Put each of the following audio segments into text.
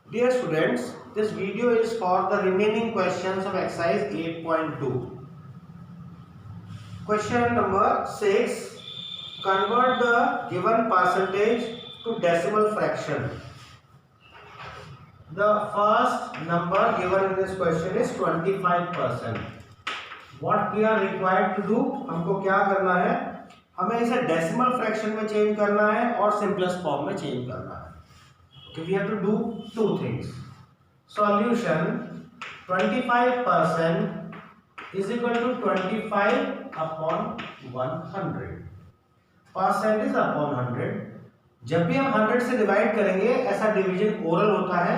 Dear students, this video is for the remaining questions of exercise 8.2. Question number 6. Convert the given percentage to decimal fraction. The first number given in this question is 25%. What we are required to do? हमको क्या करना है? हमें इसे decimal fraction में change करना है और सिंपलेस्ट फॉर्म में चेंज करना है. Okay, we have to do two things. Solution 25% is equal to 25 upon 100. Percent is upon 100. जब भी हम 100 से डिवाइड करेंगे ऐसा डिवीजन ओरल होता है.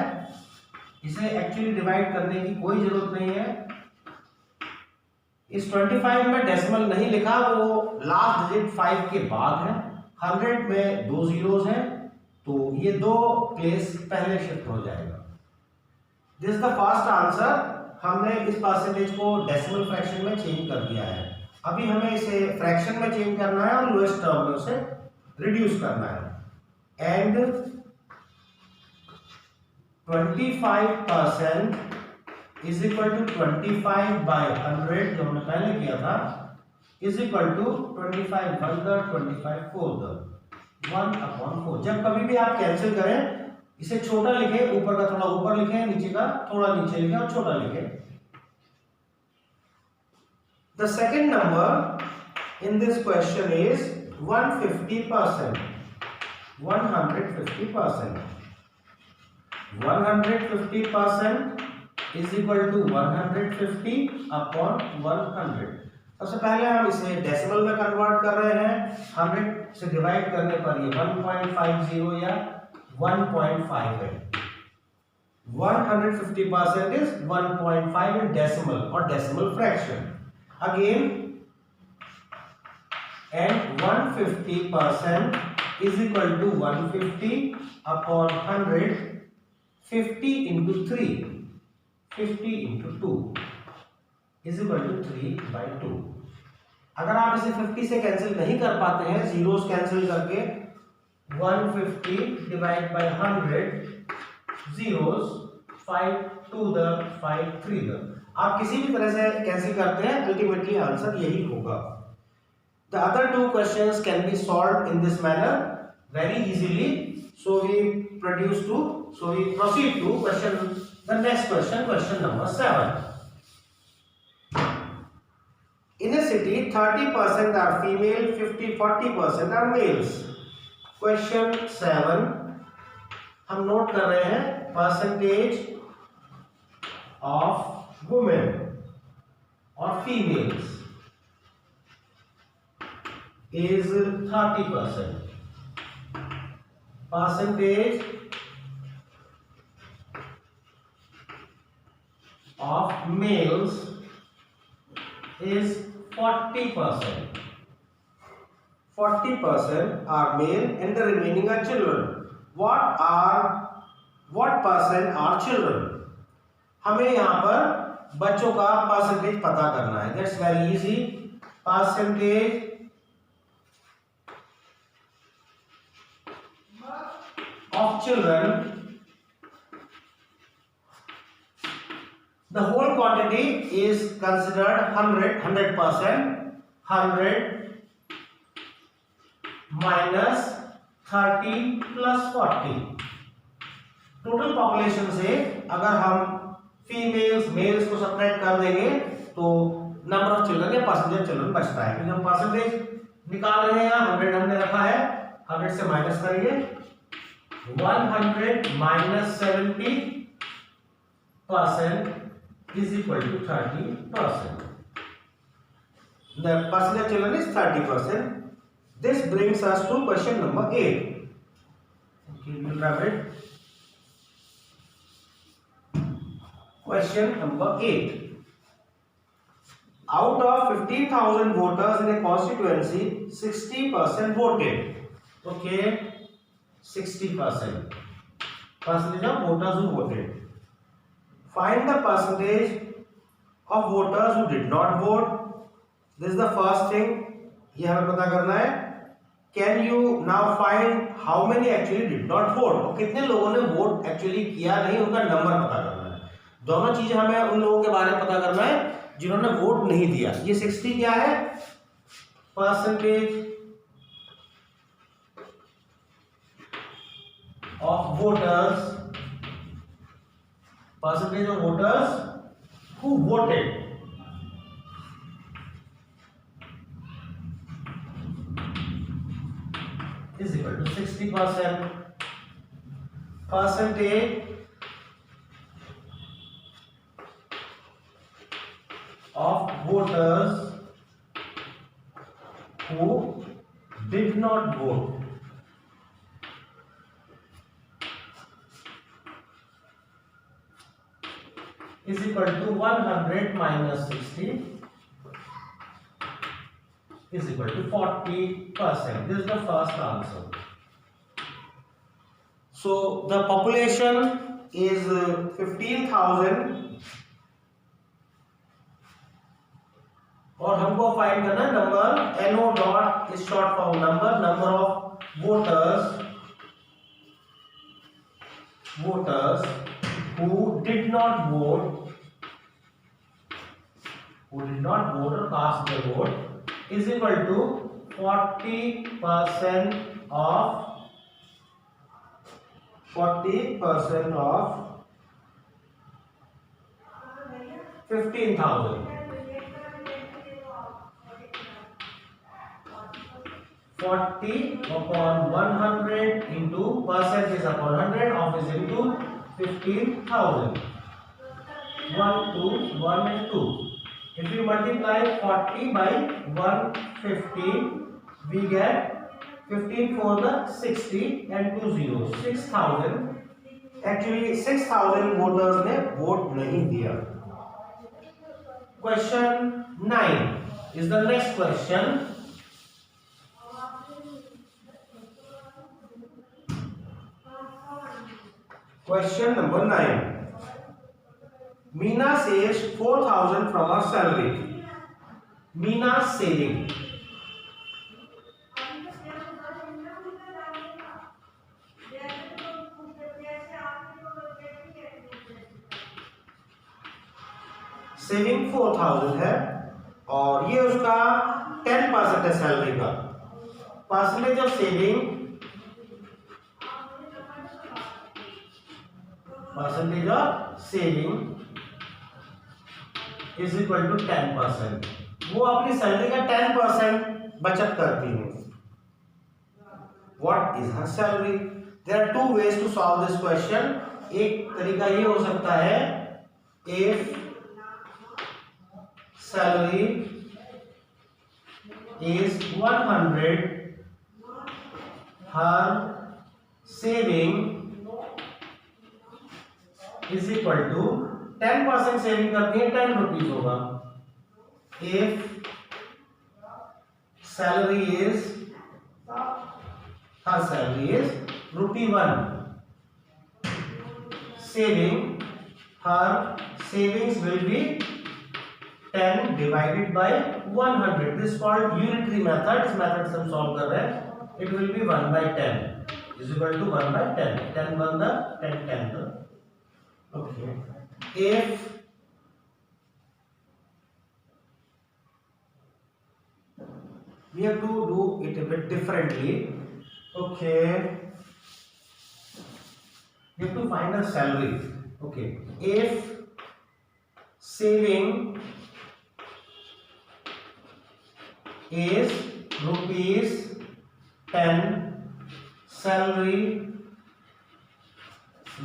इसे एक्चुअली डिवाइड करने की कोई जरूरत नहीं है. इस 25 में डेसिमल नहीं लिखा, वो लास्ट डिजिट 5 के बाद है. 100 में दो जीरोस हैं तो ये दो प्लेस पहले शिफ्ट हो जाएगा. This is the first answer. हमने इस परसेंटेज को डेसिमल फ्रैक्शन में चेंज कर दिया है. अभी हमें इसे फ्रैक्शन में चेंज करना है और लोएस्ट टर्म में उसे रिड्यूस करना है. And 25% is equal to 25 by 100 जो हमने पहले किया था इज इक्वल टू 25 1 25 4 1/4. जब कभी भी आप कैंसिल करें इसे छोटा लिखे, ऊपर का थोड़ा ऊपर लिखे, नीचे का थोड़ा नीचे लिखे और छोटा लिखे. The second number in this question is 150%. 150%. 150% is equal to 150 upon 100. सबसे पहले हम इसे डेसिमल में कन्वर्ट कर रहे हैं. 100 से डिवाइड करने पर ये 1.50 या 1.5 है. 150% इज 1.5 इन डेसिमल और decimal fraction. Again and 150% is equal to 150 upon 100. 50 into 3, 50 into 2 is equal to 3/2. अगर आप इसे 50 से कैंसिल नहीं कर पाते हैं, जीरोस कैंसिल करके 150 divide by 100 zeros 5 2 the 5 3 the. आप किसी भी तरह से कैंसिल करते हैं, अल्टीमेटली आंसर यही होगा. The other two questions can be solved in this manner very easily. So we proceed to the next question, question number 7. In a city, 30% are female, 40% are males. Question 7. हम note कर रहे हैं percentage of women और females is 30%. Percentage of males is 40%. 40% are male and the remaining are children. What percent are children? हमें यहाँ पर बच्चों का परसेंटेज पता करना है. That's very easy. Percentage of children, the whole quantity is considered 100%. 100 minus 30 plus 40. Total population से अगर हम फीमेल्स मेल्स को सब्ट्रैक्ट कर देंगे तो नंबर ऑफ चिल्ड्रन या परसेंटेज चिल्ड्रन बचता है. क्योंकि हम परसेंटेज निकाल रहे हैं, 100 हमने रखा है, 100 से माइनस करेंगे. 100 minus 70% is equal to 30%. The percentage of children is 30%. This brings us to question number 8. Okay, we'll wrap it. Question number 8. Out of 15,000 voters in a constituency, 60% voted. Okay. 60% of voters who voted. Find the percentage of voters who did not vote. This is the first thing. ये हमें पता करना है. Can you now find how many actually did not vote, और कितने लोगों ने vote actually किया नहीं, उनका नंबर पता करना है। दोनों चीजें हमें उन लोगों के बारे में पता करना है जिन्होंने वोट नहीं दिया। ये 60 क्या है, percentage of voters, percentage of voters who voted is equal to 60%. Percentage of voters who did not vote is equal to 100 minus 60 is equal to 40%. This is the first answer. So the population is 15,000 और हमको find करना है number, NO dot is short for number of voters who did not vote or cast their vote is equal to 40% of 15,000. 40 upon 100 into percentage upon 100 of is into 15,000. 1, 2, 1 and 2. If you multiply 40 by 150, we get 15 for the 60 and 2 zeros. 6,000. Actually 6,000 voters ने vote नहीं दिया. Question 9 is the next question. Question number 9. Meena saves 4,000 from her salary. Meena's saving. Saving 4,000 है और ये उसका 10% है salary का. Percentage of saving, percentage of saving is equal to 10%. वो अपनी सैलरी का 10% बचत करती है. What is her salary? There are two ways to solve this question. एक तरीका ये हो सकता है, if salary is 100, her saving is equal to 10% saving करती है 10 रुपीज होगा. If salary is, her salary is ₹1, saving, her savings will be 10 divided by 100. This is called unitary method. इस मेथड से हम सॉल्व कर रहे हैं. It will be 1 by 10 is equal to 1 by 10. 10 1 the 10 10 the. Okay. If we have to do it a bit differently. Okay. We have to find a salary. Okay. If saving is ₹10, salary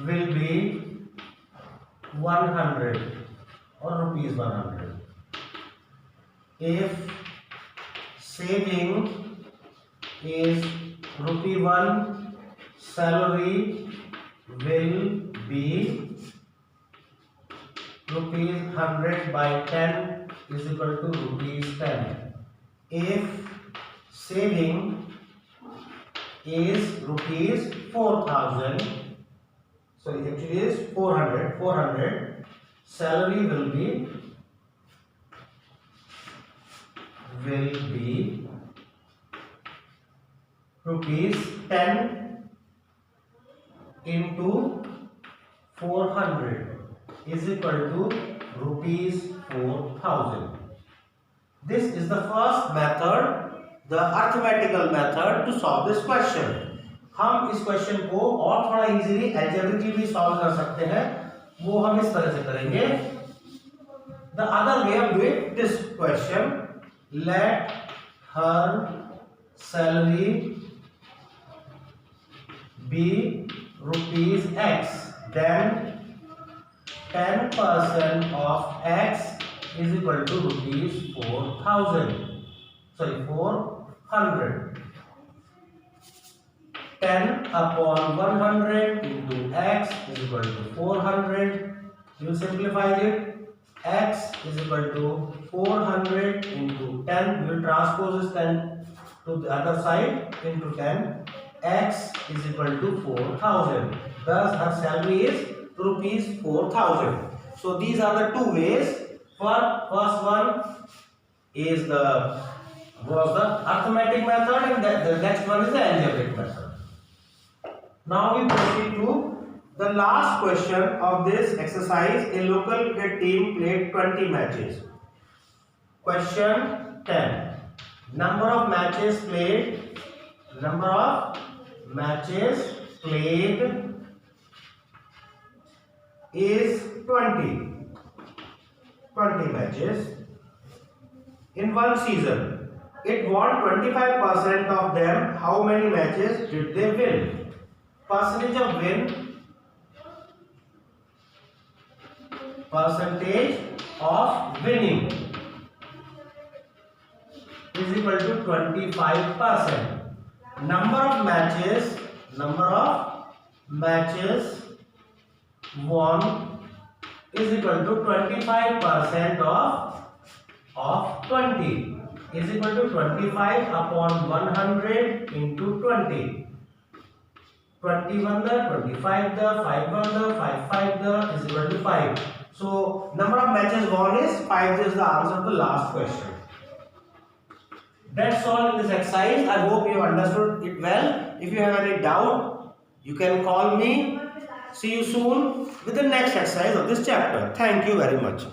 will be 100 or ₹100. If saving is ₹1, salary will be ₹100 by 10 is equal to ₹10. If saving is ₹4,000, so it actually is 400, salary will be rupees 10 into 400 is equal to rupees 4000. This is the first method, the arithmetical method to solve this question. हम इस question को और थोड़ा easily algebraically भी solve कर सकते हैं, वो हम इस तरह से करेंगे. The other way of doing this question, let her salary be rupees X, then 10% of X is equal to rupees 4000. Sorry, 400. 10 upon 100 into X is equal to 400. You will simplify it. X is equal to 400 into 10. We will transpose this 10 to the other side into 10. X is equal to 4000. Thus, her salary is rupees 4000. So these are the two ways. First one is the arithmetic method, and the next one is the algebraic method. Now we proceed to the last question of this exercise. A local cricket team played 20 matches. Question 10. Number of matches played. Number of matches played is 20. 20 matches in one season. It won 25% of them. How many matches did they win? Percentage of win, percentage of winning is equal to 25%. Number of matches won is equal to 25% of 20 is equal to 25 upon 100 into 20. 21 the 25 the 5 1 the 5 5 the is equal to 5. So number of matches won is 5. This is the answer to the last question. That's all in this exercise. I hope you understood it well. If you have any doubt, you can call me. See you soon with the next exercise of this chapter. Thank you very much.